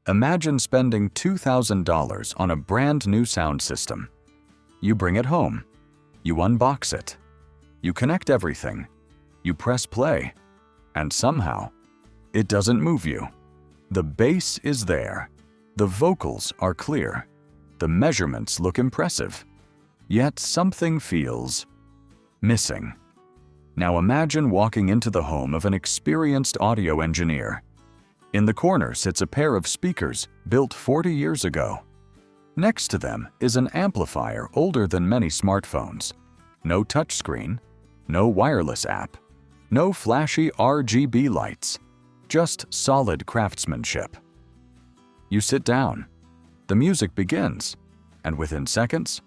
Imagine spending $2,000 on a brand new sound system. You bring it home. You unbox it. You connect everything. You press play. And somehow, it doesn't move you. The bass is there. The vocals are clear. The measurements look impressive. Yet something feels missing. Now imagine walking into the home of an experienced audio engineer. In the corner sits a pair of speakers built 40 years ago. Next to them is an amplifier older than many smartphones. No touchscreen, no wireless app, no flashy RGB lights, just solid craftsmanship. You sit down. The music begins, and within seconds,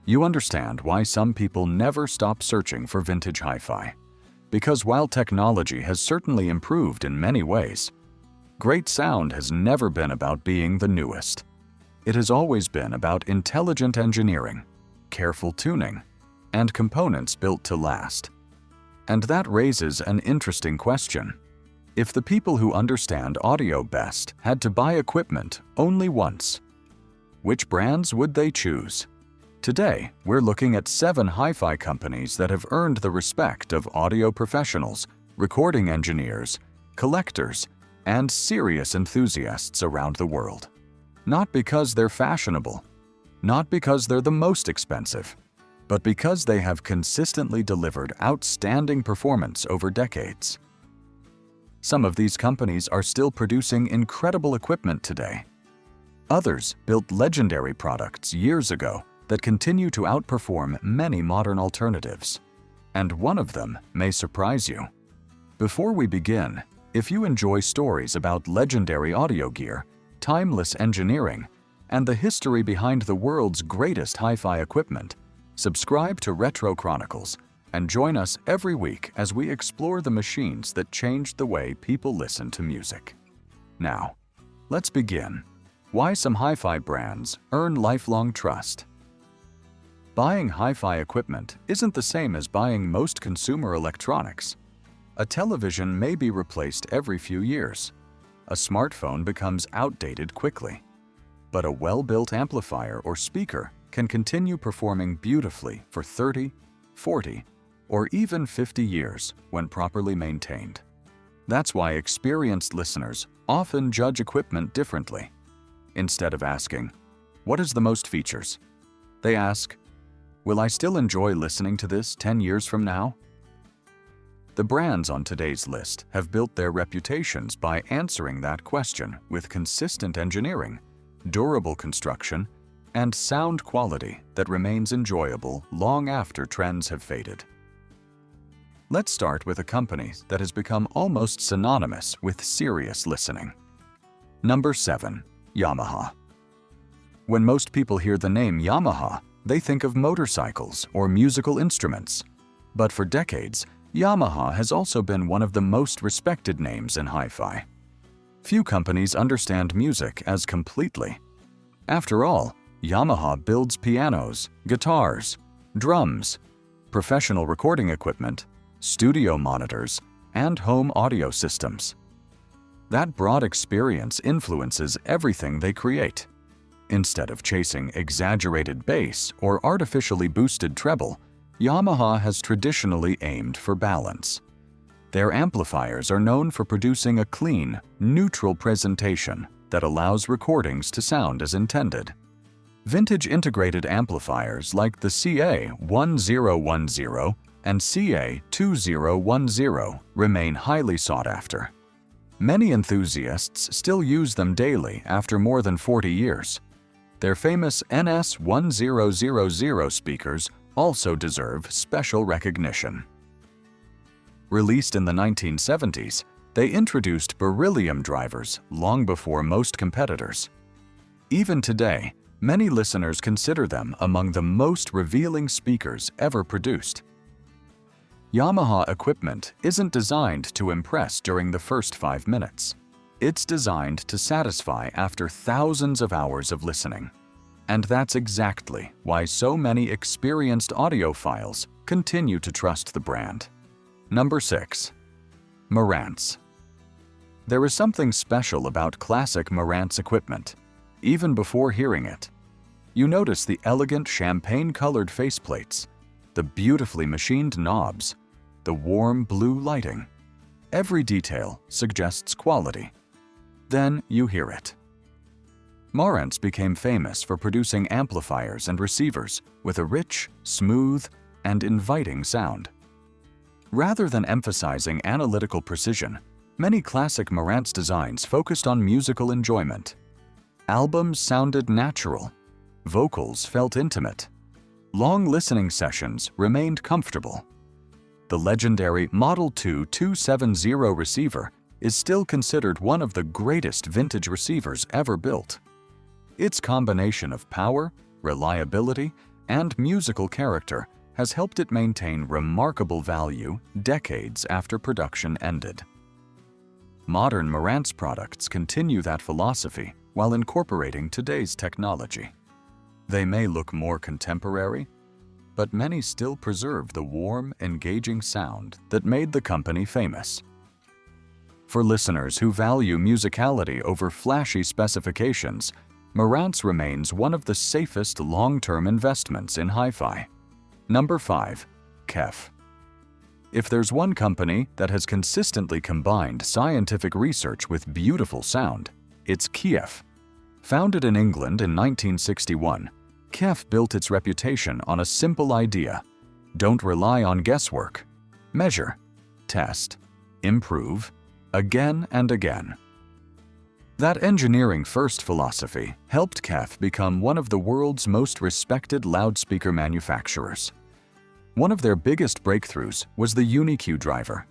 you understand why some people never stop searching for vintage hi-fi. Because while technology has certainly improved in many ways, great sound has never been about being the newest. It has always been about intelligent engineering, careful tuning, and components built to last. And that raises an interesting question. If the people who understand audio best had to buy equipment only once, which brands would they choose? Today, we're looking at 7 hi-fi companies that have earned the respect of audio professionals, recording engineers, collectors, and serious enthusiasts around the world. Not because they're fashionable, not because they're the most expensive, but because they have consistently delivered outstanding performance over decades. Some of these companies are still producing incredible equipment today. Others built legendary products years ago that continue to outperform many modern alternatives. And one of them may surprise you. Before we begin, if you enjoy stories about legendary audio gear, timeless engineering, and the history behind the world's greatest hi-fi equipment, subscribe to Retro Chronicles and join us every week as we explore the machines that changed the way people listen to music. Now, let's begin. Why some hi-fi brands earn lifelong trust. Buying hi-fi equipment isn't the same as buying most consumer electronics. A television may be replaced every few years. A smartphone becomes outdated quickly. But a well-built amplifier or speaker can continue performing beautifully for 30, 40, or even 50 years when properly maintained. That's why experienced listeners often judge equipment differently. Instead of asking, "What is the most features?" they ask, "Will I still enjoy listening to this 10 years from now?" The brands on today's list have built their reputations by answering that question with consistent engineering, durable construction, and sound quality that remains enjoyable long after trends have faded. Let's start with a company that has become almost synonymous with serious listening. Number 7. Yamaha. When most people hear the name Yamaha, they think of motorcycles or musical instruments. But for decades, Yamaha has also been one of the most respected names in hi-fi. Few companies understand music as completely. After all, Yamaha builds pianos, guitars, drums, professional recording equipment, studio monitors, and home audio systems. That broad experience influences everything they create. Instead of chasing exaggerated bass or artificially boosted treble, Yamaha has traditionally aimed for balance. Their amplifiers are known for producing a clean, neutral presentation that allows recordings to sound as intended. Vintage integrated amplifiers like the CA1010 and CA2010 remain highly sought after. Many enthusiasts still use them daily after more than 40 years. Their famous NS1000 speakers also deserve special recognition. Released in the 1970s, they introduced beryllium drivers long before most competitors. Even today, many listeners consider them among the most revealing speakers ever produced. Yamaha equipment isn't designed to impress during the first 5 minutes. It's designed to satisfy after thousands of hours of listening. And that's exactly why so many experienced audiophiles continue to trust the brand. Number 6. Marantz. There is something special about classic Marantz equipment, even before hearing it. You notice the elegant champagne-colored faceplates, the beautifully machined knobs, the warm blue lighting. Every detail suggests quality. Then you hear it. Marantz became famous for producing amplifiers and receivers with a rich, smooth, and inviting sound. Rather than emphasizing analytical precision, many classic Marantz designs focused on musical enjoyment. Albums sounded natural. Vocals felt intimate. Long listening sessions remained comfortable. The legendary Model 2 270 receiver is still considered one of the greatest vintage receivers ever built. Its combination of power, reliability, and musical character has helped it maintain remarkable value decades after production ended. Modern Marantz products continue that philosophy while incorporating today's technology. They may look more contemporary, but many still preserve the warm, engaging sound that made the company famous. For listeners who value musicality over flashy specifications, Marantz remains one of the safest long-term investments in hi-fi. Number 5. KEF. If there's one company that has consistently combined scientific research with beautiful sound, it's KEF. Founded in England in 1961, KEF built its reputation on a simple idea: don't rely on guesswork. Measure, test, improve, again and again. That engineering-first philosophy helped KEF become one of the world's most respected loudspeaker manufacturers. One of their biggest breakthroughs was the UniQ driver.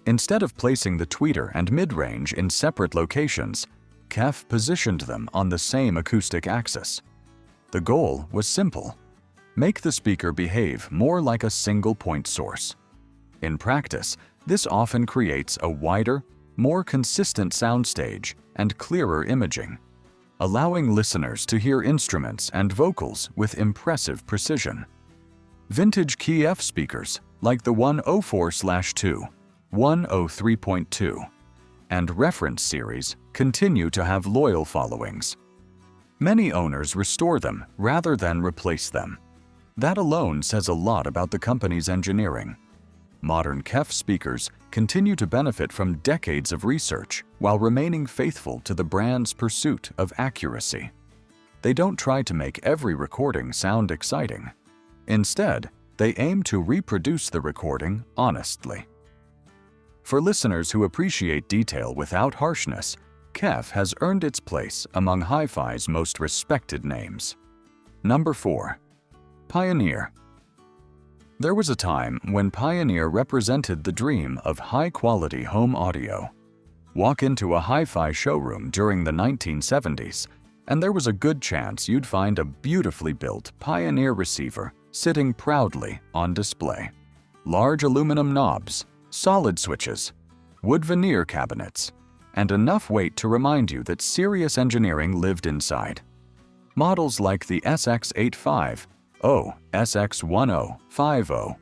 Instead of placing the tweeter and mid-range in separate locations, KEF positioned them on the same acoustic axis. The goal was simple: make the speaker behave more like a single-point source. In practice, this often creates a wider, more consistent soundstage and clearer imaging, allowing listeners to hear instruments and vocals with impressive precision. Vintage KEF speakers, like the 104/2, 103.2, and Reference series, continue to have loyal followings. Many owners restore them rather than replace them. That alone says a lot about the company's engineering. Modern KEF speakers continue to benefit from decades of research while remaining faithful to the brand's pursuit of accuracy. They don't try to make every recording sound exciting. Instead, they aim to reproduce the recording honestly. For listeners who appreciate detail without harshness, KEF has earned its place among hi-fi's most respected names. Number 4. Pioneer. There was a time when Pioneer represented the dream of high-quality home audio. Walk into a hi-fi showroom during the 1970s, and there was a good chance you'd find a beautifully built Pioneer receiver sitting proudly on display. Large aluminum knobs, solid switches, wood veneer cabinets, and enough weight to remind you that serious engineering lived inside. Models like the SX85, SX1050,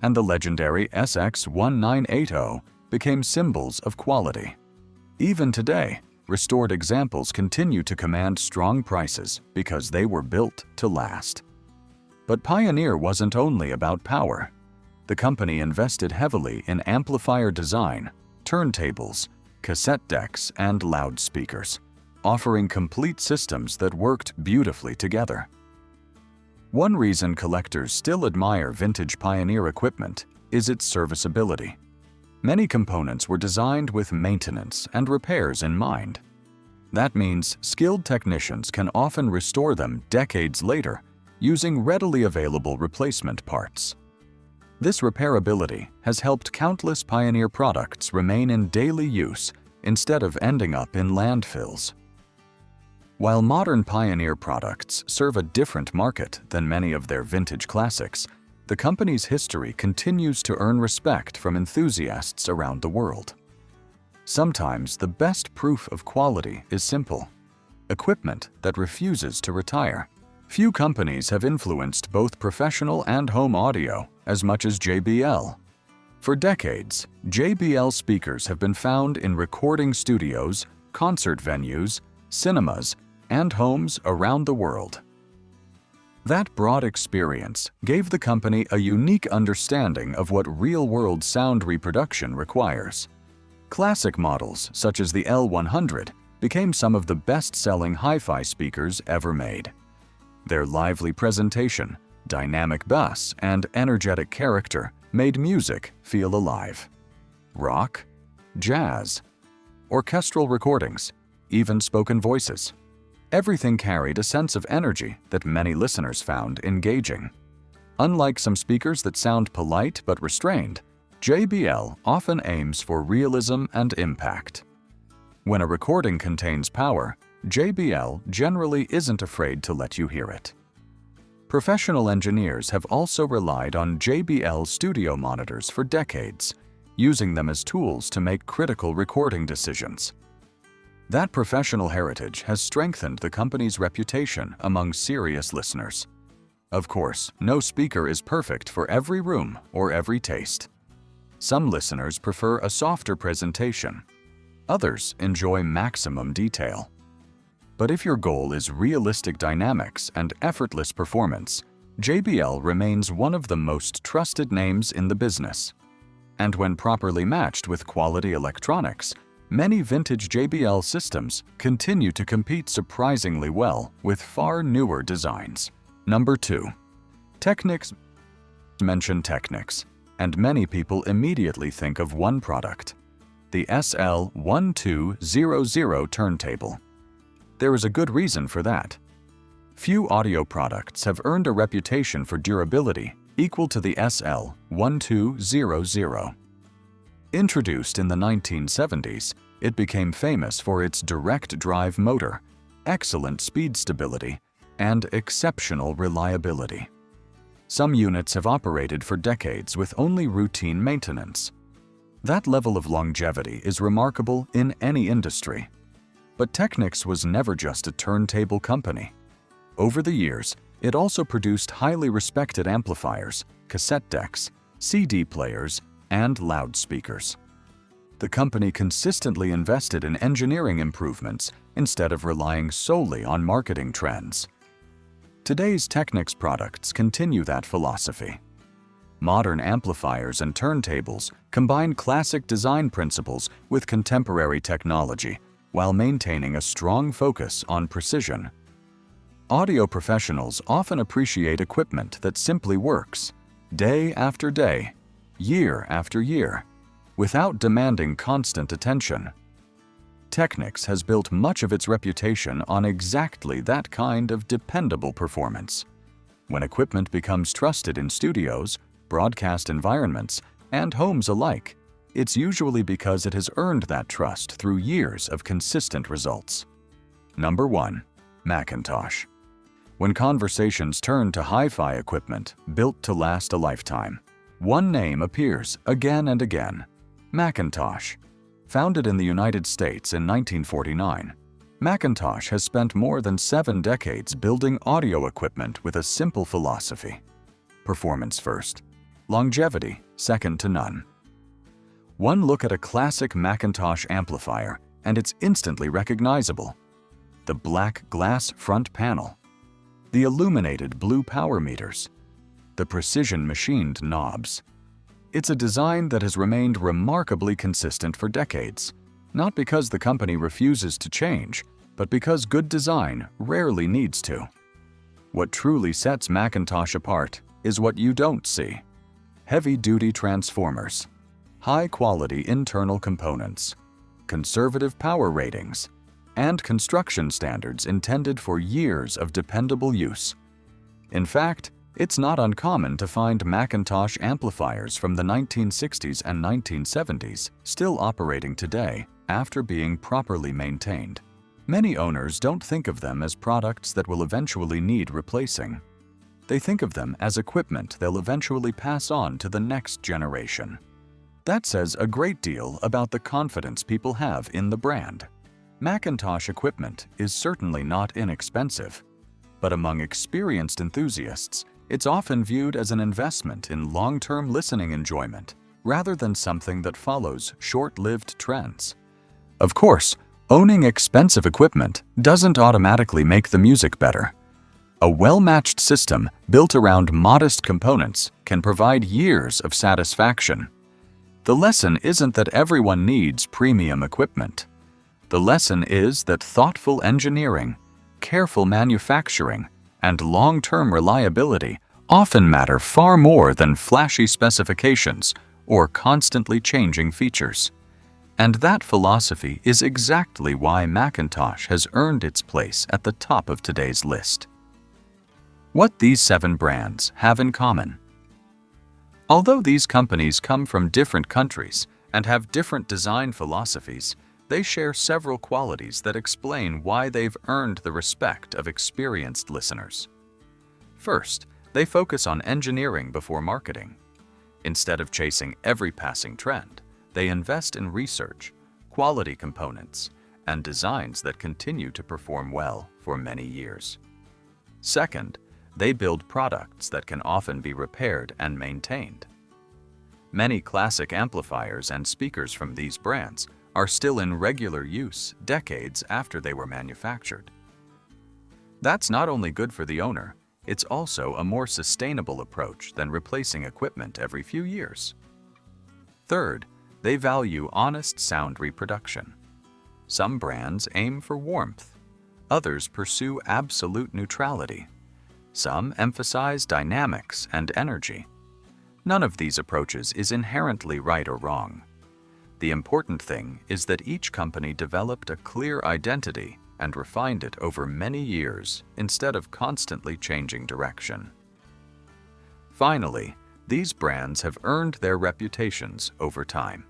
and the legendary SX1980 became symbols of quality. Even today, restored examples continue to command strong prices because they were built to last. But Pioneer wasn't only about power. The company invested heavily in amplifier design, turntables, cassette decks, and loudspeakers, offering complete systems that worked beautifully together. One reason collectors still admire vintage Pioneer equipment is its serviceability. Many components were designed with maintenance and repairs in mind. That means skilled technicians can often restore them decades later using readily available replacement parts. This repairability has helped countless Pioneer products remain in daily use instead of ending up in landfills. While modern Pioneer products serve a different market than many of their vintage classics, the company's history continues to earn respect from enthusiasts around the world. Sometimes the best proof of quality is simple: equipment that refuses to retire. Few companies have influenced both professional and home audio as much as JBL. For decades, JBL speakers have been found in recording studios, concert venues, cinemas, and homes around the world. That broad experience gave the company a unique understanding of what real-world sound reproduction requires. Classic models, such as the L100, became some of the best-selling hi-fi speakers ever made. Their lively presentation, dynamic bass, and energetic character made music feel alive. Rock, jazz, orchestral recordings, even spoken voices. Everything carried a sense of energy that many listeners found engaging. Unlike some speakers that sound polite but restrained, JBL often aims for realism and impact. When a recording contains power, JBL generally isn't afraid to let you hear it. Professional engineers have also relied on JBL studio monitors for decades, using them as tools to make critical recording decisions. That professional heritage has strengthened the company's reputation among serious listeners. Of course, no speaker is perfect for every room or every taste. Some listeners prefer a softer presentation. Others enjoy maximum detail. But if your goal is realistic dynamics and effortless performance, JBL remains one of the most trusted names in the business. And when properly matched with quality electronics, many vintage JBL systems continue to compete surprisingly well with far newer designs. Number 2. Technics. Mention Technics, and many people immediately think of one product: the SL1200 turntable. There is a good reason for that. Few audio products have earned a reputation for durability equal to the SL1200. Introduced in the 1970s, it became famous for its direct drive motor, excellent speed stability, and exceptional reliability. Some units have operated for decades with only routine maintenance. That level of longevity is remarkable in any industry. But Technics was never just a turntable company. Over the years, it also produced highly respected amplifiers, cassette decks, CD players, and loudspeakers. The company consistently invested in engineering improvements instead of relying solely on marketing trends. Today's Technics products continue that philosophy. Modern amplifiers and turntables combine classic design principles with contemporary technology while maintaining a strong focus on precision. Audio professionals often appreciate equipment that simply works, day after day, year after year, without demanding constant attention. Technics has built much of its reputation on exactly that kind of dependable performance. When equipment becomes trusted in studios, broadcast environments, and homes alike, it's usually because it has earned that trust through years of consistent results. Number 1. Macintosh. When conversations turn to hi-fi equipment built to last a lifetime, one name appears again and again: Macintosh. Founded in the United States in 1949, Macintosh has spent more than 7 decades building audio equipment with a simple philosophy: performance first, longevity second to none. One look at a classic Macintosh amplifier and it's instantly recognizable. The black glass front panel, the illuminated blue power meters, the precision machined knobs. It's a design that has remained remarkably consistent for decades, not because the company refuses to change, but because good design rarely needs to. What truly sets Macintosh apart is what you don't see: heavy-duty transformers, high-quality internal components, conservative power ratings, and construction standards intended for years of dependable use. In fact, it's not uncommon to find Macintosh amplifiers from the 1960s and 1970s still operating today after being properly maintained. Many owners don't think of them as products that will eventually need replacing. They think of them as equipment they'll eventually pass on to the next generation. That says a great deal about the confidence people have in the brand. Macintosh equipment is certainly not inexpensive, but among experienced enthusiasts, it's often viewed as an investment in long-term listening enjoyment rather than something that follows short-lived trends. Of course, owning expensive equipment doesn't automatically make the music better. A well-matched system built around modest components can provide years of satisfaction. The lesson isn't that everyone needs premium equipment. The lesson is that thoughtful engineering, careful manufacturing, and long-term reliability often matter far more than flashy specifications or constantly changing features. And that philosophy is exactly why Macintosh has earned its place at the top of today's list. What these 7 brands have in common. Although these companies come from different countries and have different design philosophies, they share several qualities that explain why they've earned the respect of experienced listeners. First, they focus on engineering before marketing. Instead of chasing every passing trend, they invest in research, quality components, and designs that continue to perform well for many years. Second, they build products that can often be repaired and maintained. Many classic amplifiers and speakers from these brands are still in regular use decades after they were manufactured. That's not only good for the owner, it's also a more sustainable approach than replacing equipment every few years. Third, they value honest sound reproduction. Some brands aim for warmth, others pursue absolute neutrality. Some emphasize dynamics and energy. None of these approaches is inherently right or wrong. The important thing is that each company developed a clear identity and refined it over many years instead of constantly changing direction. Finally, these brands have earned their reputations over time.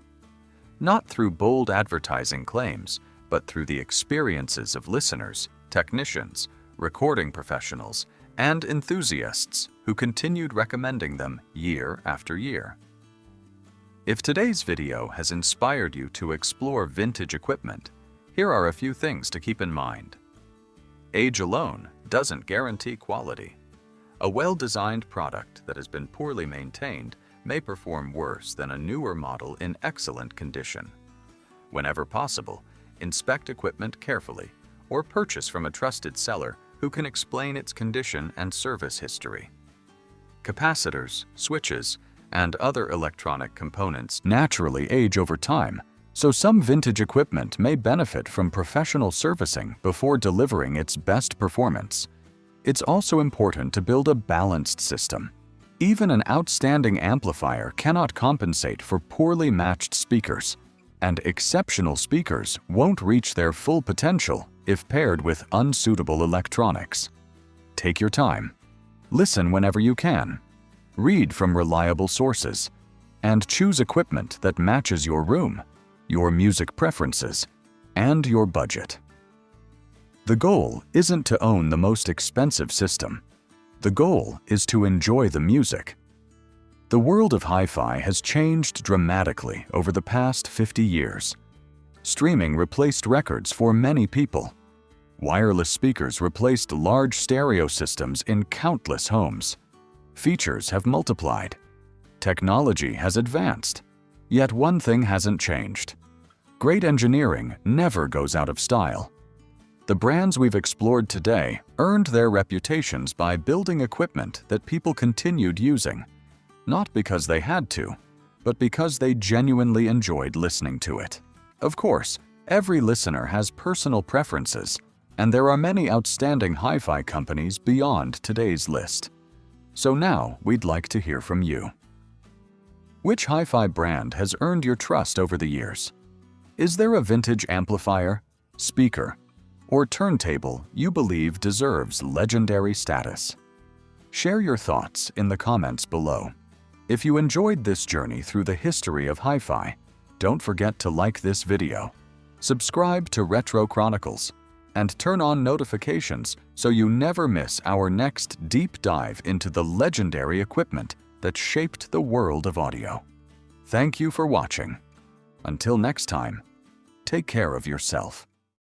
Not through bold advertising claims, but through the experiences of listeners, technicians, recording professionals, and enthusiasts who continued recommending them year after year. If today's video has inspired you to explore vintage equipment, here are a few things to keep in mind. Age alone doesn't guarantee quality. A well-designed product that has been poorly maintained may perform worse than a newer model in excellent condition. Whenever possible, inspect equipment carefully or purchase from a trusted seller who can explain its condition and service history. Capacitors, switches, and other electronic components naturally age over time, so some vintage equipment may benefit from professional servicing before delivering its best performance. It's also important to build a balanced system. Even an outstanding amplifier cannot compensate for poorly matched speakers, and exceptional speakers won't reach their full potential if paired with unsuitable electronics. Take your time. Listen whenever you can. Read from reliable sources, and choose equipment that matches your room, your music preferences, and your budget. The goal isn't to own the most expensive system. The goal is to enjoy the music. The world of hi-fi has changed dramatically over the past 50 years. Streaming replaced records for many people. Wireless speakers replaced large stereo systems in countless homes. Features have multiplied. Technology has advanced. Yet one thing hasn't changed. Great engineering never goes out of style. The brands we've explored today earned their reputations by building equipment that people continued using, not because they had to, but because they genuinely enjoyed listening to it. Of course, every listener has personal preferences, and there are many outstanding hi-fi companies beyond today's list. So now we'd like to hear from you. Which hi-fi brand has earned your trust over the years? Is there a vintage amplifier, speaker, or turntable you believe deserves legendary status? Share your thoughts in the comments below. If you enjoyed this journey through the history of hi-fi, don't forget to like this video, subscribe to Retro Chronicles, and turn on notifications so you never miss our next deep dive into the legendary equipment that shaped the world of audio. Thank you for watching. Until next time, take care of yourself.